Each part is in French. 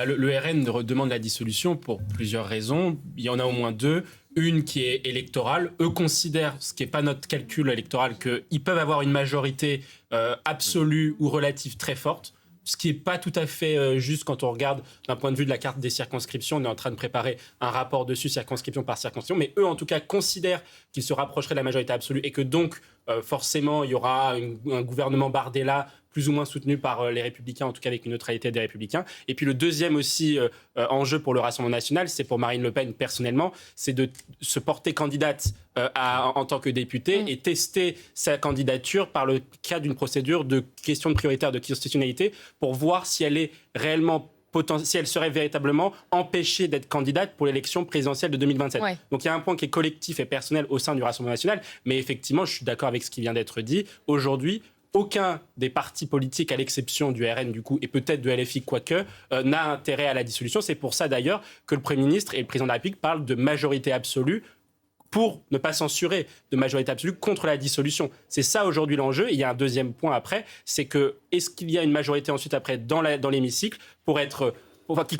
Le RN demande la dissolution pour plusieurs raisons. Il y en a au moins deux. Une qui est électorale. Eux considèrent, ce qui n'est pas notre calcul électoral, qu'ils peuvent avoir une majorité absolue ou relative très forte. Ce qui n'est pas tout à fait juste quand on regarde d'un point de vue de la carte des circonscriptions. On est en train de préparer un rapport dessus, circonscription par circonscription. Mais eux, en tout cas, considèrent qu'ils se rapprocheraient de la majorité absolue et que donc, forcément, il y aura un gouvernement Bardella plus ou moins soutenu par les Républicains, en tout cas avec une neutralité des Républicains. Et puis le deuxième aussi enjeu pour le Rassemblement national, c'est pour Marine Le Pen personnellement, c'est de se porter candidate en tant que députée et tester sa candidature par le cadre d'une procédure de question prioritaire de constitutionnalité pour voir si elle est réellement si elle serait véritablement empêchée d'être candidate pour l'élection présidentielle de 2027. Ouais. Donc il y a un point qui est collectif et personnel au sein du Rassemblement national, mais effectivement, je suis d'accord avec ce qui vient d'être dit. Aujourd'hui, aucun des partis politiques, à l'exception du RN du coup, et peut-être de LFI, quoique, n'a intérêt à la dissolution. C'est pour ça d'ailleurs que le Premier ministre et le Président de la République parlent de majorité absolue pour ne pas censurer, de majorité absolue contre la dissolution. C'est ça aujourd'hui l'enjeu. Et il y a un deuxième point après, c'est que est-ce qu'il y a une majorité ensuite après dans l'hémicycle qui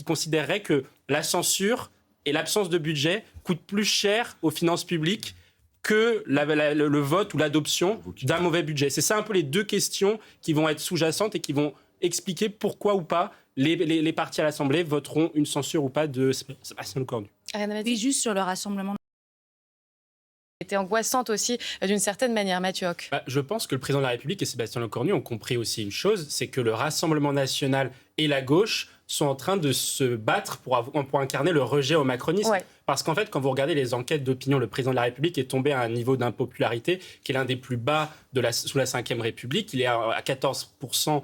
considérerait que la censure et l'absence de budget coûtent plus cher aux finances publiques que le vote ou l'adoption d'un mauvais budget. C'est ça un peu les deux questions qui vont être sous-jacentes et qui vont expliquer pourquoi ou pas les partis à l'Assemblée voteront une censure ou pas de Sébastien Lecornu. Oui, juste sur le rassemblement. Était angoissante aussi d'une certaine manière, Mathieu Hoc. Je pense que le président de la République et Sébastien Lecornu ont compris aussi une chose, c'est que le Rassemblement national et la gauche sont en train de se battre pour incarner le rejet au macronisme. Ouais. Parce qu'en fait, quand vous regardez les enquêtes d'opinion, le président de la République est tombé à un niveau d'impopularité qui est l'un des plus bas sous la Ve République. Il est à 14%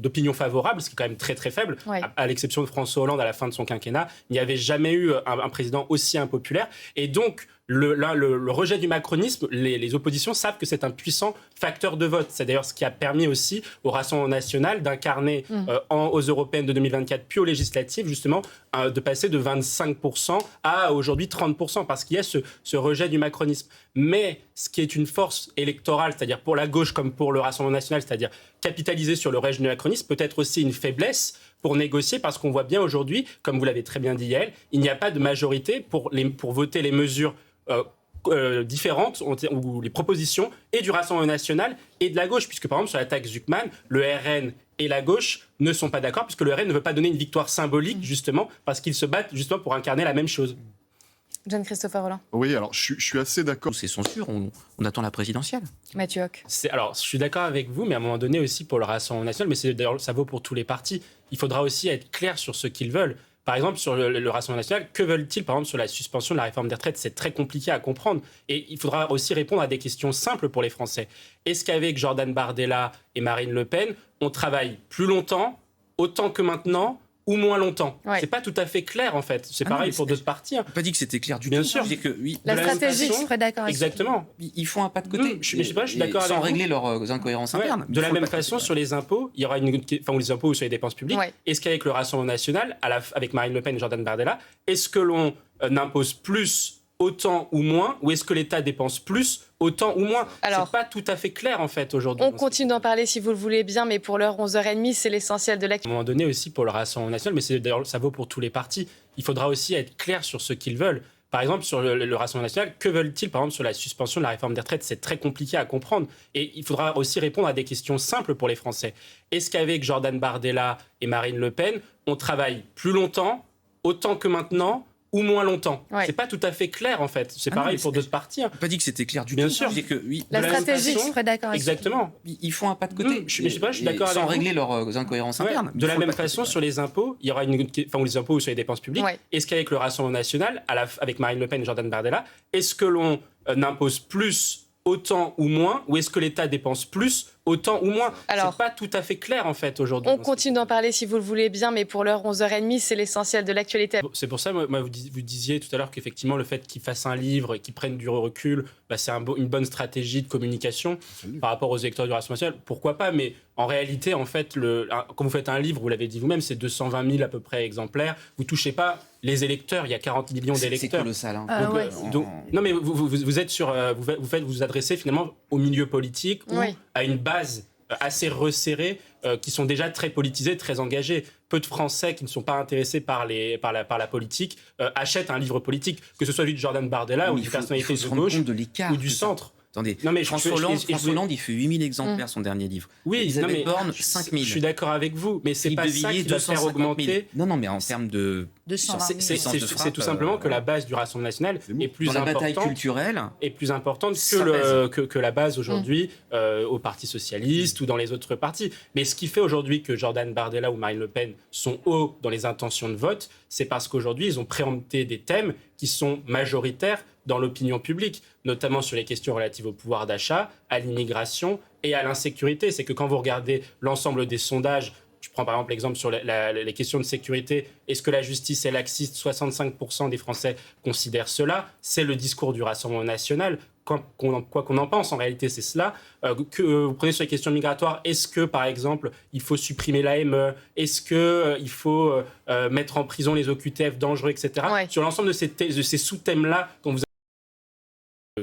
d'opinion favorable, ce qui est quand même très très faible. Ouais. À l'exception de François Hollande à la fin de son quinquennat, il n'y avait jamais eu un président aussi impopulaire. Et donc, le rejet du macronisme, les oppositions savent que c'est un puissant facteur de vote. C'est d'ailleurs ce qui a permis aussi au Rassemblement national d'incarner aux européennes de 2024 puis aux législatives, justement, de passer de 25% à aujourd'hui 30%, parce qu'il y a ce rejet du macronisme. Mais ce qui est une force électorale, c'est-à-dire pour la gauche comme pour le Rassemblement national, c'est-à-dire capitaliser sur le rejet du macronisme, peut être aussi une faiblesse pour négocier, parce qu'on voit bien aujourd'hui, comme vous l'avez très bien dit Yael, il n'y a pas de majorité pour voter les mesures différentes ou les propositions et du Rassemblement national et de la gauche, puisque par exemple sur la taxe Zuckman, le RN et la gauche ne sont pas d'accord, puisque le RN ne veut pas donner une victoire symbolique justement parce qu'ils se battent justement pour incarner la même chose. Jean-Christophe Rolland. Oui, alors je suis assez d'accord. C'est censure, on attend la présidentielle. Mathieu Hoc. Alors, je suis d'accord avec vous, mais à un moment donné aussi pour le Rassemblement national, mais d'ailleurs ça vaut pour tous les partis, il faudra aussi être clair sur ce qu'ils veulent. Par exemple, sur le Rassemblement national, que veulent-ils, par exemple, sur la suspension de la réforme des retraites? C'est très compliqué à comprendre. Et il faudra aussi répondre à des questions simples pour les Français. Est-ce qu'avec Jordan Bardella et Marine Le Pen, on travaille plus longtemps, autant que maintenant, ou moins longtemps? Ouais. C'est pas tout à fait clair, en fait. C'est pareil pour d'autres partis. On n'a pas dit que c'était clair du tout. Bien sûr. Que, oui, la stratégie, je serais d'accord avec exactement. Ils font un pas de côté. Je suis d'accord sans avec régler leurs incohérences internes. De la même façon, sur les impôts, il y aura ou les impôts ou sur les dépenses publiques. Ouais. Est-ce qu'avec le Rassemblement national, avec Marine Le Pen et Jordan Bardella, est-ce que l'on impose plus, autant ou moins, ou est-ce que l'État dépense plus, autant ou moins? Alors, c'est pas tout à fait clair en fait aujourd'hui. On continue d'en parler si vous le voulez bien, mais pour l'heure 11h30, c'est l'essentiel de l'actu. À un moment donné aussi pour le Rassemblement national, mais d'ailleurs ça vaut pour tous les partis, il faudra aussi être clair sur ce qu'ils veulent. Par exemple, sur le Rassemblement national, que veulent-ils, par exemple, sur la suspension de la réforme des retraites? C'est très compliqué à comprendre. Et il faudra aussi répondre à des questions simples pour les Français. Est-ce qu'avec Jordan Bardella et Marine Le Pen, on travaille plus longtemps, autant que maintenant, ou moins longtemps? Ouais. C'est pas tout à fait clair en fait. C'est pareil pour d'autres partis. On n'a pas dit que c'était clair du tout. Bien sûr. Que, oui, la stratégie, je serais d'accord avec exactement. Ils font un pas de côté. Je suis d'accord avec sans vous. régler leurs incohérences internes. De la même façon, sur les impôts, il y aura ou les impôts ou sur les dépenses publiques. Ouais. Est-ce qu'avec le Rassemblement national, avec Marine Le Pen et Jordan Bardella, est-ce que l'on impose plus, autant ou moins, ou est-ce que l'État dépense plus, autant ou moins? Alors, c'est pas tout à fait clair en fait aujourd'hui. On continue d'en parler si vous le voulez bien, mais pour l'heure 11h30, c'est l'essentiel de l'actualité. C'est pour ça, moi, vous disiez tout à l'heure qu'effectivement le fait qu'ils fassent un livre et qu'ils prennent du recul, c'est une bonne stratégie de communication par rapport aux électeurs du Rassemblement national. Pourquoi pas? Mais en réalité, en fait, quand vous faites un livre, vous l'avez dit vous-même, c'est 220 000 à peu près exemplaires. Vous touchez pas les électeurs. Il y a 40 millions d'électeurs. C'est colossal. Hein. Non, mais vous êtes sur, vous adressez finalement au milieu politique ou à une base assez resserrés, qui sont déjà très politisés, très engagés. Peu de Français qui ne sont pas intéressés par la politique achètent un livre politique, que ce soit lui de Jordan Bardella ou il d'une faut personnalité se de rendre gauche compte de l'écart. ou du centre. Attendez, Non, mais François Hollande, il fait 8000 exemplaires, son dernier livre. Oui, Elisabeth Borne, 5000. Je suis d'accord avec vous, mais c'est Philippe pas de ça Villiers, qui va faire 250 000. augmenter. Non, mais en termes de... 220 000. C'est tout simplement que la base du Rassemblement national est plus Dans la bataille importante. culturelle, Est plus importante ça pèse. que la base aujourd'hui au Parti socialiste ou dans les autres partis. Mais ce qui fait aujourd'hui que Jordan Bardella ou Marine Le Pen sont hauts dans les intentions de vote, c'est parce qu'aujourd'hui, ils ont préempté des thèmes qui sont majoritaires dans l'opinion publique, notamment sur les questions relatives au pouvoir d'achat, à l'immigration et à l'insécurité. C'est que quand vous regardez l'ensemble des sondages, je prends par exemple l'exemple sur les questions de sécurité, est-ce que la justice est laxiste? 65% des Français considèrent cela. C'est le discours du Rassemblement national. Quoi qu'on en pense, en réalité, c'est cela. Vous prenez sur les questions migratoires, est-ce que, par exemple, il faut supprimer l'AME? Est-ce qu'il faut mettre en prison les OQTF dangereux, etc. Ouais. Sur l'ensemble de ces sous-thèmes-là, quand vous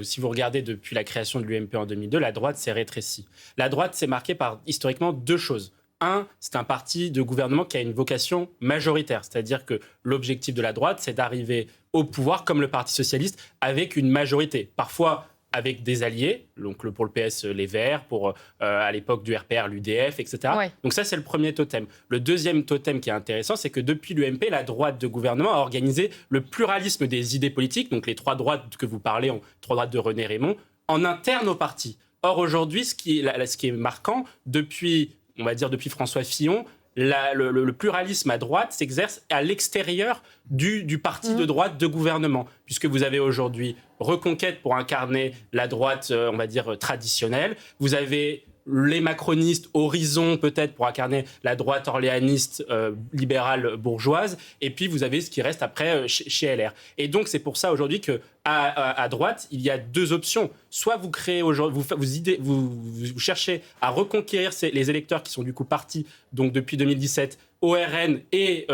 si vous regardez depuis la création de l'UMP en 2002, la droite s'est rétrécie. La droite s'est marquée par, historiquement, deux choses. Un, c'est un parti de gouvernement qui a une vocation majoritaire, c'est-à-dire que l'objectif de la droite, c'est d'arriver au pouvoir, comme le Parti socialiste, avec une majorité. Parfois avec des alliés, donc pour le PS, les Verts, pour à l'époque du RPR, l'UDF, etc. Ouais. Donc ça, c'est le premier totem. Le deuxième totem qui est intéressant, c'est que depuis l'UMP, la droite de gouvernement a organisé le pluralisme des idées politiques, donc les trois droites que vous parlez, trois droites de René Raymond, en interne au parti. Or, aujourd'hui, ce qui est marquant, depuis François Fillon, le pluralisme à droite s'exerce à l'extérieur du parti de droite de gouvernement, puisque vous avez aujourd'hui Reconquête pour incarner la droite, on va dire, traditionnelle. Vous avez les macronistes, Horizon peut-être pour incarner la droite orléaniste libérale bourgeoise, et puis vous avez ce qui reste après chez LR. Et donc c'est pour ça aujourd'hui que à droite il y a deux options. Soit vous créez aujourd'hui, vous cherchez à reconquérir les électeurs qui sont du coup partis donc depuis 2017 au RN et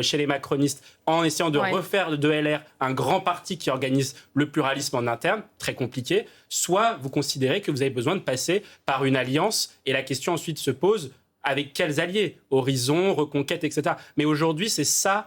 chez les macronistes, en essayant de refaire de LR un grand parti qui organise le pluralisme en interne, très compliqué. Soit vous considérez que vous avez besoin de passer par une alliance, et la question ensuite se pose, avec quels alliés? Horizon, Reconquête, etc. Mais aujourd'hui, c'est ça